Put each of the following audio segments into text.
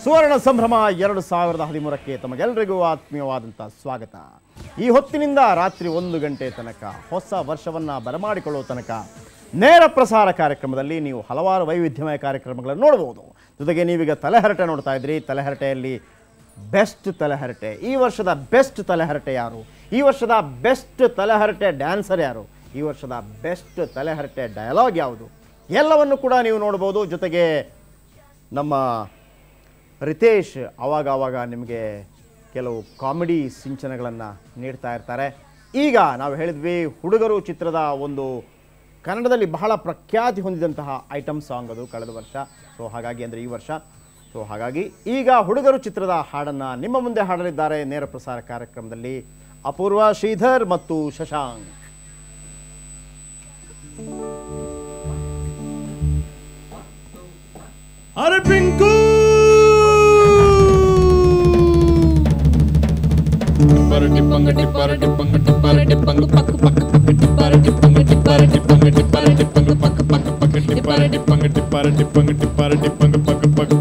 ಸುವರ್ಣ ಸಂಭ್ರಮ 2013ಕ್ಕೆ ತಮಗೆಲ್ಲರಿಗೂ ಆತ್ಮೀಯವಾದಂಥ ಸ್ವಾಗತ. ಈ ಹೊತ್ತಿನಿಂದ ರಾತ್ರಿ 1 ಗಂಟೆ ತನಕ ಹೊಸ ವರ್ಷವನ್ನು ಬರಮಾಡಿಕೊಳ್ಳುವ ತನಕ ನೇರ ಪ್ರಸಾರ ಕಾರ್ಯಕ್ರಮದಲ್ಲಿ ನೀವು ಹಲವಾರು ವೈವಿಧ್ಯಮಯ ಕಾರ್ಯಕ್ರಮಗಳನ್ನು ನೋಡಬಹುದು. ಜೊತೆಗೆ ನೀವೀಗ ತಲೆಹರಟೆ ನೋಡ್ತಾ ಇದ್ರಿ. ತಲೆಹರಟೆಯಲ್ಲಿ ಬೆಸ್ಟ್ ತಲೆಹರಟೆ, ಈ ವರ್ಷದ ಬೆಸ್ಟ್ ತಲೆಹರಟೆ ಯಾರು, ಈ ವರ್ಷದ ಬೆಸ್ಟ್ ತಲೆಹರಟೆ ಡ್ಯಾನ್ಸರ್ ಯಾರು, ಈ ವರ್ಷದ ಬೆಸ್ಟ್ ತಲೆಹರಟೆ ಡಯಲಾಗ್ ಯಾವುದು, ಎಲ್ಲವನ್ನು ಕೂಡ ನೀವು ನೋಡ್ಬೋದು. ಜೊತೆಗೆ ನಮ್ಮ ರಿತೇಶ್ ಆವಾಗ ನಿಮಗೆ ಕೆಲವು ಕಾಮಿಡಿ ಸಿಂಚನಗಳನ್ನು ನೀಡ್ತಾ ಇರ್ತಾರೆ. ಈಗ ನಾವು ಹೇಳಿದ್ವಿ ಹುಡುಗರು ಚಿತ್ರದ ಒಂದು ಕನ್ನಡದಲ್ಲಿ ಬಹಳ ಪ್ರಖ್ಯಾತಿ ಹೊಂದಿದಂತಹ ಐಟಮ್ ಸಾಂಗ್ ಅದು ಕಳೆದ ವರ್ಷ. ಸೊ ಹಾಗಾಗಿ ಅಂದರೆ ಈ ವರ್ಷ. ಸೊ ಹಾಗಾಗಿ ಈಗ ಹುಡುಗರು ಚಿತ್ರದ ಹಾಡನ್ನು ನಿಮ್ಮ ಮುಂದೆ ಹಾಡಲಿದ್ದಾರೆ ನೇರ ಪ್ರಸಾರ ಕಾರ್ಯಕ್ರಮದಲ್ಲಿ ಅಪೂರ್ವ, ಶ್ರೀಧರ್ ಮತ್ತು ಶಶಾಂಕ್. अरे पिंकू परटी पंग परटी पंग परटी पंग पक पक पक परटी पंग परटी पंग परटी पंग पक पक पक परटी पंग परटी पंग परटी पंग पक पक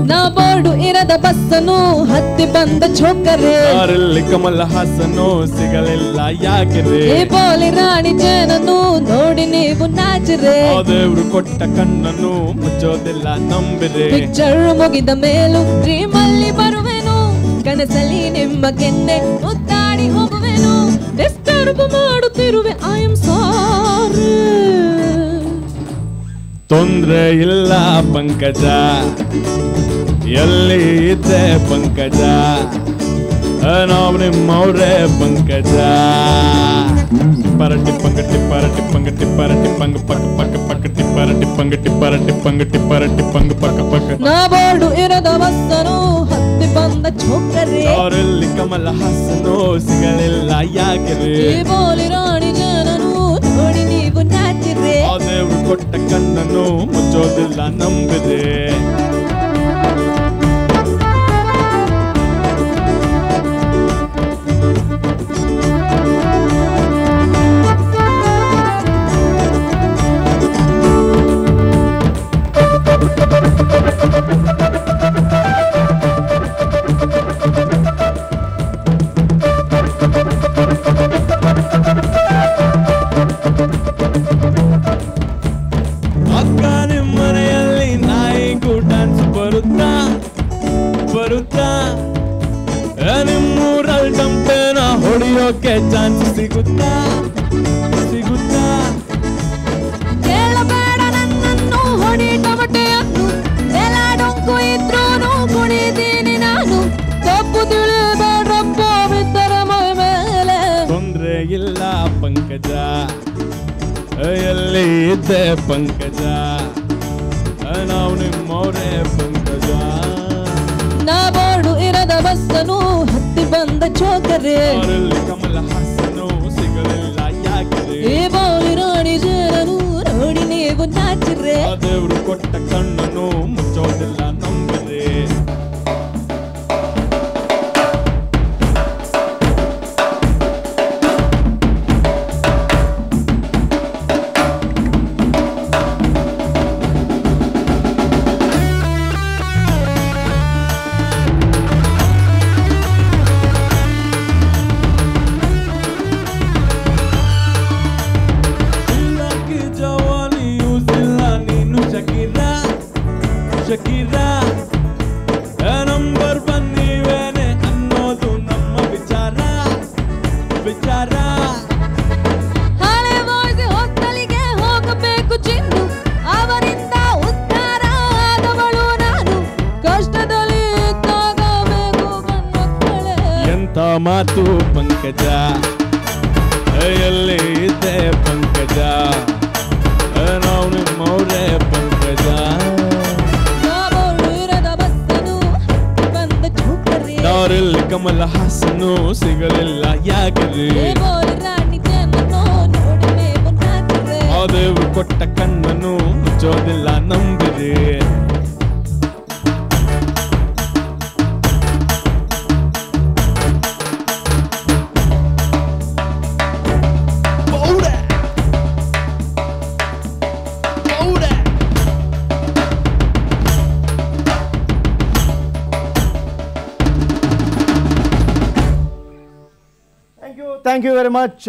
ನಾ ಬೋರ್ಡು ಇರದ ಬಸ್ಸನು ಹತ್ತಿ ಬಂದ ಚೋಕರೆ, ಅರಲ್ಲಿ ಕಮಲ ಹಾಸನು ಸಿಗಲಿಲ್ಲ ಯಾಕೆರೆ, ಈ ಬೋಲಿ ರಾಣಿ ಜನನು ನೋಡಿ ನೀವು ನಾಚರೆ, ದೇವ್ರು ಕೊಟ್ಟ ಕಣ್ಣನ್ನು ಮುಚ್ಚೋದಿಲ್ಲ ನಂಬಿರೆ, ಪಿಕ್ಚರ್ ಮುಗಿದ ಮೇಲೂ ಡ್ರೀಮ್ ಅಲ್ಲಿ ಬರುವೆನು, ಕನಸಲ್ಲಿ ನಿಮ್ಮ ಕೆನ್ನೆ ಮುತ್ತಾಡಿ ಹೋಗುವೆನು, ಡಿಸ್ಟರ್ಬ್ ಮಾಡುತ್ತಿರುವೆ ಐ ಆಮ್ ಸಾರಿ. ತೊಂದ್ರೆ ಇಲ್ಲ ಪಂಕಜ, ಎಲ್ಲಿ ಇದ್ದೆ ಪಂಕಜ, ನಾವು ನಿಮ್ಮವ್ರೆ ಪಂಕಜ. ಪರಟಿ ಪಂಗಟಿ ಪರಟಿ ಪಂಗಟಿ ಪರಟಿ ಪಂಗ ಪಕ್ಕ ಪಕ್ಕ ಪಕ್ಕಟಿ ಪರಟಿ ಪಂಗಟಿ ಪರಟಿ ಪಂಗಟಿ ಪರಟಿ ಪಂಗ ಪಕ್ಕ ಪಕ್ಕ. ನಾ ಬೋರ್ಡು ಇರದ ಬಸ್ಸನು ಹತ್ತಿ ಬಂದ ಚೋಕರೆ, ಅವರಲ್ಲಿ ಕಮಲ ಹಾಸನು ಸಿಗಲಿಲ್ಲ ಯಾಕೆರೆ, ಈ ಬೋಲಿ ರಾಣಿ ಜನನು ನೋಡಿ ನೀವು ನಾಚಿರೆ, ದೇವ್ರು ಕೊಟ್ಟ ಕಣ್ಣನ್ನು ಮುಚ್ಚೋದಿಲ್ಲ ನಂಬಿದೆ. ಚಾನ್ಸ್ ಸಿಗುತ್ತಾ ಸಿಗುತ್ತಾ, ಕೇಳಬೇಡ ನನ್ನನ್ನು ಹೊಡಿ ಟಮಟೆಯನ್ನು, ಎಲ್ಲ ಡೊಂಕು ಇದ್ರೂ ಕುಡಿದೀನಿ ನಾನು, ತಪ್ಪು ತಿಳಿಬೇಡ್ರಪ್ಪ ಬಿದ್ದರೆ ಮೈ ಮೇಲೆ. ತೊಂದ್ರೆ ಇಲ್ಲ ಪಂಕಜ, ಎಲ್ಲಿ ಇದ್ದೆ ಪಂಕಜ, ನಾವು ನಿಮ್ಮವ್ರೆ ಪಂಕಜ. ನಾ ಬೋರ್ಡು ಇರದ ಬಸ್ಸನು ಹತ್ತಿ ಬಂದ ಚೋಕರೆ, ಅವರಲ್ಲಿ ಕಮಲ ಹಾಸನು ಸಿಗಲಿಲ್ಲ ಯಾಕೆರೆ, ಈ ಬೋಲಿ ರಾಣಿ ಜನನು ನೋಡಿ ನೀವು ನಾಚಿರೆ, ದೇವ್ರು ಕೊಟ್ಟ ಕಣ್ಣನ್ನು ಮುಚ್ಚೋದಿಲ್ಲ ನಂಬಿದೆ. ಶಕೀರಾ ನಂಬರ್ ಬಂದಿವೇನೆ ಅನ್ನೋದು ನಮ್ಮ ವಿಚಾರ ವಿಚಾರ. ಹಳೆ ಬಾಯ್ಸ್ ಹಾಸ್ಟೆಲಿಗೆ ಹೋಗಬೇಕು ಚಿನ್ನು, ಅವರಿಂದ ಉದ್ಧಾರ ಆದವಳು ನಾನು, ಕಷ್ಟದಲ್ಲಿ ಇದ್ದಾಗ ಬೇಕು ಮಕ್ಕಳೇ. ಎಂಥ ಮಾತು ಪಂಕಜ, ಎಲ್ಲಿ ಇದ್ದೆ ಪಂಕಜ, ನಾವು ನಿಮ್ಮವ್ರೆ ಪಂಕಜ. ಅವರಲ್ಲಿ ಕಮಲ ಹಾಸನು ಸಿಗಲಿಲ್ಲ ಯಾಕೆರೆ, ದೇವ್ರು ಕೊಟ್ಟ ಕಣ್ಣನ್ನು ಮುಚ್ಚೋದಿಲ್ಲ ನಂಬಿದೆ. Thank you very much.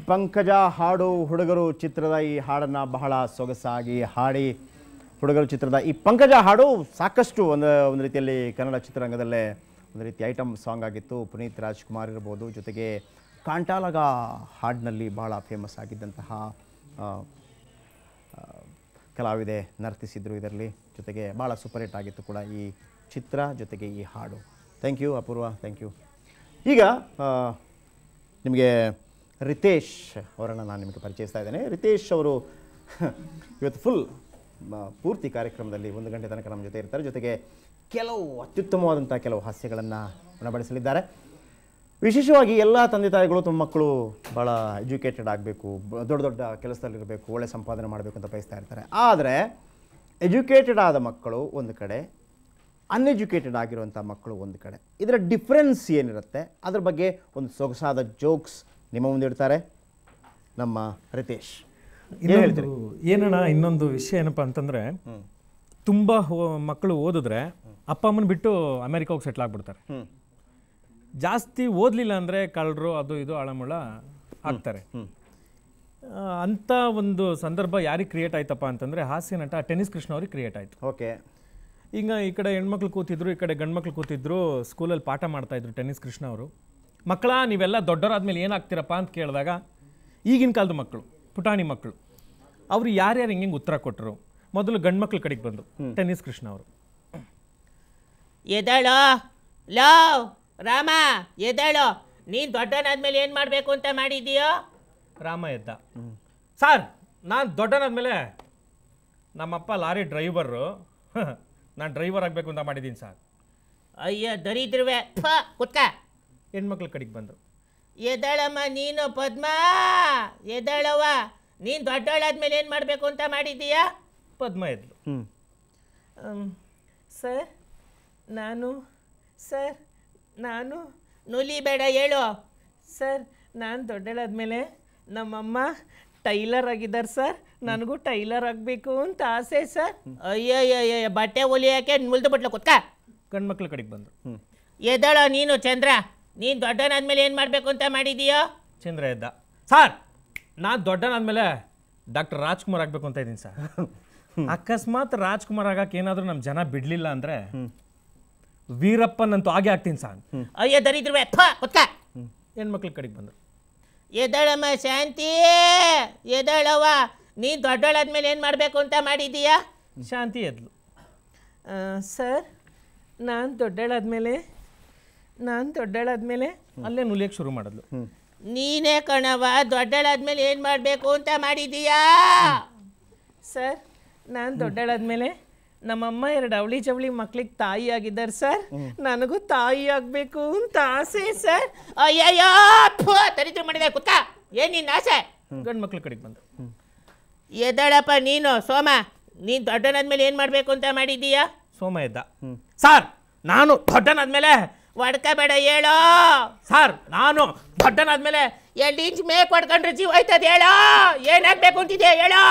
Pankaja ಹಾಡು ಹುಡುಗರು ಚಿತ್ರದ ಈ ಹಾಡನ್ನು ಬಹಳ ಸೊಗಸಾಗಿ ಹಾಡಿ ಹುಡುಗರು ಚಿತ್ರದ ಈ ಪಂಕಜ ಹಾಡು ಸಾಕಷ್ಟು ಒಂದು ರೀತಿಯಲ್ಲಿ ಕನ್ನಡ ಚಿತ್ರರಂಗದಲ್ಲೇ ಒಂದು ರೀತಿ ಐಟಮ್ ಸಾಂಗ್ ಆಗಿತ್ತು. ಪುನೀತ್ ರಾಜ್ಕುಮಾರ್ ಇರ್ಬೋದು, ಜೊತೆಗೆ ಕಾಂಟಾಲಗ ಹಾಡಿನಲ್ಲಿ ಬಹಳ ಫೇಮಸ್ ಆಗಿದ್ದಂತಹ ಕಲಾವಿದೆ ನರ್ತಿಸಿದ್ರು ಇದರಲ್ಲಿ. ಜೊತೆಗೆ ಭಾಳ ಸೂಪರ್ ಹಿಟ್ ಆಗಿತ್ತು ಕೂಡ ಈ ಚಿತ್ರ, ಜೊತೆಗೆ ಈ ಹಾಡು. Thank you Apoorva, thank you. ಈಗ ನಿಮಗೆ ರಿತೇಶ್ ಅವರನ್ನು ನಾನು ನಿಮಗೆ ಪರಿಚಯಿಸ್ತಾ ಇದ್ದೇನೆ. ರಿತೇಶ್ ಅವರು ಇವತ್ತು ಪೂರ್ತಿ ಕಾರ್ಯಕ್ರಮದಲ್ಲಿ 1 ಗಂಟೆ ತನಕ ನಮ್ಮ ಜೊತೆ ಇರ್ತಾರೆ. ಜೊತೆಗೆ ಕೆಲವು ಅತ್ಯುತ್ತಮವಾದಂಥ ಕೆಲವು ಹಾಸ್ಯಗಳನ್ನು ಉಣಬಡಿಸಲಿದ್ದಾರೆ. ವಿಶೇಷವಾಗಿ ಎಲ್ಲ ತಂದೆ ತಾಯಿಗಳು ತಮ್ಮ ಮಕ್ಕಳು ಭಾಳ ಎಜುಕೇಟೆಡ್ ಆಗಬೇಕು, ದೊಡ್ಡ ದೊಡ್ಡ ಕೆಲಸದಲ್ಲಿರಬೇಕು, ಒಳ್ಳೆ ಸಂಪಾದನೆ ಮಾಡಬೇಕು ಅಂತ ಬಯಸ್ತಾ ಇರ್ತಾರೆ. ಆದರೆ ಎಜುಕೇಟೆಡ್ ಆದ ಮಕ್ಕಳು ಒಂದು ಕಡೆ, ಅನ್ಎಜುಕೇಟೆಡ್ ಆಗಿರುವಂಥ ಮಕ್ಕಳು ಒಂದು ಕಡೆ, ಇದರ ಡಿಫ್ರೆನ್ಸ್ ಏನಿರುತ್ತೆ ಅದ್ರ ಬಗ್ಗೆ ಒಂದು ಸೊಗಸಾದ ಜೋಕ್ಸ್ ನಿಮ್ಮ ಮುಂದೆ ಇಡ್ತಾರೆ ನಮ್ಮ ರಿತೇಶ್. ಏನಣ್ಣ ಇನ್ನೊಂದು ವಿಷಯ ಏನಪ್ಪ ಅಂತಂದರೆ, ತುಂಬ ಮಕ್ಕಳು ಓದಿದ್ರೆ ಅಪ್ಪ ಅಮ್ಮನ ಬಿಟ್ಟು ಅಮೆರಿಕ ಹೋಗಿ ಸೆಟ್ಲ್ ಆಗ್ಬಿಡ್ತಾರೆ. ಜಾಸ್ತಿ ಓದಲಿಲ್ಲ ಅಂದರೆ ಕಳ್ಳರು ಅದು ಇದು ಆಳಮುಳ ಆಗ್ತಾರೆ. ಅಂಥ ಒಂದು ಸಂದರ್ಭ ಯಾರಿಗೆ ಕ್ರಿಯೇಟ್ ಆಯ್ತಪ್ಪ ಅಂತಂದರೆ, ಹಾಸ್ಯ ನಟ ಟೆನ್ನಿಸ್ ಕೃಷ್ಣ ಅವ್ರಿಗೆ ಕ್ರಿಯೇಟ್ ಆಯಿತು. ಓಕೆ, ಈಗ ಈ ಕಡೆ ಹೆಣ್ಮಕ್ಳು ಕೂತಿದ್ರು, ಈ ಕಡೆ ಗಂಡು ಮಕ್ಳು ಕೂತಿದ್ರು, ಸ್ಕೂಲಲ್ಲಿ ಪಾಠ ಮಾಡ್ತಾಯಿದ್ರು ಟೆನ್ನಿಸ್ ಕೃಷ್ಣ ಅವರು. ಮಕ್ಕಳ ನೀವೆಲ್ಲ ದೊಡ್ಡವರಾದ್ಮೇಲೆ ಏನಾಗ್ತೀರಪ್ಪ ಅಂತ ಕೇಳಿದಾಗ ಈಗಿನ ಕಾಲದ ಮಕ್ಕಳು, ಪುಟಾಣಿ ಮಕ್ಕಳು, ಅವರು ಯಾರ್ಯಾರು ಹೆಂಗೆ ಉತ್ತರ ಕೊಟ್ಟರು. ಮೊದಲು ಗಂಡು ಮಕ್ಳ ಕಡೆಗೆ ಬಂದು ಟೆನ್ನಿಸ್ ಕೃಷ್ಣ ಅವರು, ಎದಳೋ ಲೋ ರಾಮ ಎದಳೋ, ನೀನು ದೊಡ್ಡನಾದ್ಮೇಲೆ ಏನು ಮಾಡಬೇಕು ಅಂತ ಮಾಡಿದೀಯೋ? ರಾಮ ಎದ್ದ, ಸರ್ ನಾನು ದೊಡ್ಡನಾದ್ಮೇಲೆ ನಮ್ಮಪ್ಪ ಲಾರಿ ಡ್ರೈವರು, ನಾನು ಡ್ರೈವರ್ ಆಗಬೇಕು ಅಂತ ಮಾಡಿದ್ದೀನಿ ಸರ್. ಅಯ್ಯ ದರಿದ್ರವೆ ಕುತ್ಕ. ಹೆಣ್ಮಕ್ಳ ಕಡೆಗೆ ಬಂದರು, ಎದಳಮ್ಮ ನೀನು ಪದ್ಮ ಎದಳವ, ನೀನು ದೊಡ್ಡವಳಾದ್ಮೇಲೆ ಏನು ಮಾಡಬೇಕು ಅಂತ ಮಾಡಿದ್ದೀಯಾ? ಪದ್ಮ ಎದ್ಲು, ಸರ್ ನಾನು ನುಲಿ ಬೇಡ ಹೇಳು. ಸರ್ ನಾನು ದೊಡ್ಡಳಾದ್ಮೇಲೆ ನಮ್ಮಮ್ಮ ಟೈಲರ್ ಆಗಿದ್ದಾರೆ ಸರ್, ನನಗೂ ಟೈಲರ್ ಆಗಬೇಕು ಅಂತ ಆಸೆ ಸರ್. ಅಯ್ಯಯ್ಯ ಬಟ್ಟೆ ಹೊಲಿಯೋಕೆ ಮುಲ್ದು ಬಿಟ್ಲು ಕುತ್ಕ. ಗಂಡು ಮಕ್ಳ ಕಡೆಗೆ ಬಂದರು, ಎದಳೋ ನೀನು ಚಂದ್ರ, ನೀನು ದೊಡ್ಡನಾದ್ಮೇಲೆ ಏನು ಮಾಡಬೇಕು ಅಂತ ಮಾಡಿದೀಯೋ? ಚಂದ್ರ ಎದ್ದ, ಸರ್ ನಾನು ದೊಡ್ಡನಾದ್ಮೇಲೆ ಡಾಕ್ಟರ್ ರಾಜ್ಕುಮಾರ್ ಆಗಬೇಕು ಅಂತ ಇದ್ದೀನಿ ಸರ್. ಅಕಸ್ಮಾತ್ ರಾಜ್ಕುಮಾರ್ ಆಗಕ್ಕೆ ಏನಾದರೂ ನಮ್ಮ ಜನ ಬಿಡಲಿಲ್ಲ ಅಂದರೆ ವೀರಪ್ಪನಂತೂ ಹಾಗೆ ಆಗ್ತೀನಿ ಸರ್. ಅಯ್ಯ ದರಿದ್ರವೆ ಕುತ್ಕ. ಹೆಣ್ಮಕ್ಳ ಕಡೆಗೆ ಬಂದರು, ಎದಳಮ್ಮ ಶಾಂತಿ ಎದಳವ, ನೀನು ದೊಡ್ಡಳಾದ್ಮೇಲೆ ಏನು ಮಾಡಬೇಕು ಅಂತ ಮಾಡಿದೀಯಾ? ಶಾಂತಿ ಎದ್ಲು, ಸರ್ ನಾನು ದೊಡ್ಡಳಾದ್ಮೇಲೆ ಅಲ್ಲೇ ನುಲಿಯಕ್ಕೆ ಶುರು ಮಾಡಿದ್ಲು. ನೀನೇ ಕಣವ, ದೊಡ್ಡಳಾದ್ಮೇಲೆ ಏನು ಮಾಡಬೇಕು ಅಂತ ಮಾಡಿದೀಯಾ? ಸರ್ ನಾನು ದೊಡ್ಡಳಾದ್ಮೇಲೆ ನಮ್ಮಮ್ಮ 2 ಅವಳಿ ಜವಳಿ ಮಕ್ಳಿಗೆ ತಾಯಿ ಆಗಿದ್ದಾರೆ ಸರ್, ನನಗೂ ತಾಯಿ ಆಗಬೇಕು ಅಂತ ಆಸೆ ಸರ್. ಅಯ್ಯಯ್ಯೋ ದರಿದ್ರ ಮಾಡಿದೆ ಕುತ್ತ. ಏನು ನಿನ್ನ ಆಸೆ? ಗಂಡು ಮಕ್ಳ ಕಡೆಗೆ ಬಂದರು, ಎದಳಪ್ಪ ನೀನು ಸೋಮ, ನೀನು ದೊಡ್ಡನಾದ್ಮೇಲೆ ಏನು ಮಾಡಬೇಕು ಅಂತ ಮಾಡಿದೀಯಾ? ಸೋಮ ಎದ್ದ, ಸರ್ ನಾನು ದೊಡ್ಡನಾದ್ಮೇಲೆ ಹೊಡ್ಕಬೇಡ ಹೇಳೋ. ಸರ್ ನಾನು ದೊಡ್ಡನಾದ್ಮೇಲೆ 2 ಇಂಚ್ ಮೇಕ್ ಹೊಡ್ಕೊಂಡ್ರೆ ಜೀವ ಆಯ್ತದ ಹೇಳೋ. ಏನಾಗಬೇಕು ಅಂತಿದೆಯಾ ಹೇಳೋ?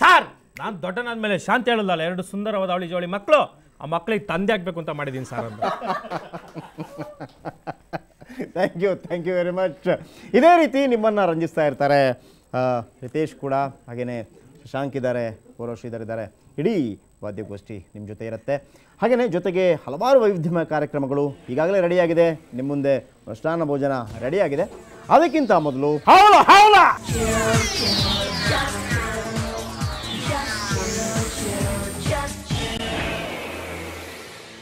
ಸರ್ ನಾನು ದೊಡ್ಡನಾದ್ಮೇಲೆ ಶಾಂತಿ ಹೇಳಲ್ಲ, 2 ಸುಂದರವಾದ ಅವಳಿ ಜೋಳಿ ಮಕ್ಕಳು, ಆ ಮಕ್ಕಳಿಗೆ ತಂದೆ ಆಗಬೇಕು ಅಂತ ಮಾಡಿದ್ದೀನಿ ಸರ್ ಅಂತ. Thank you very much. ಇದೇ ರೀತಿ ನಿಮ್ಮನ್ನು ರಂಜಿಸ್ತಾ ಇರ್ತಾರೆ ರಿತೇಶ್ ಕೂಡ, ಹಾಗೆಯೇ ಶಶಾಂಕ್ ಇದ್ದಾರೆ, ಪೌರೋಶ್ರೀಧರ್ ಇದ್ದಾರೆ. ಇಡೀ ವಾದ್ಯಗೋಷ್ಠಿ ನಿಮ್ಮ ಜೊತೆ ಇರುತ್ತೆ. ಹಾಗೆಯೇ ಜೊತೆಗೆ ಹಲವಾರು ವೈವಿಧ್ಯಮಯ ಕಾರ್ಯಕ್ರಮಗಳು ಈಗಾಗಲೇ ರೆಡಿಯಾಗಿದೆ. ನಿಮ್ಮ ಮುಂದೆ ಮೃಷ್ಟಾನ್ನ ಭೋಜನ ರೆಡಿಯಾಗಿದೆ. ಅದಕ್ಕಿಂತ ಮೊದಲು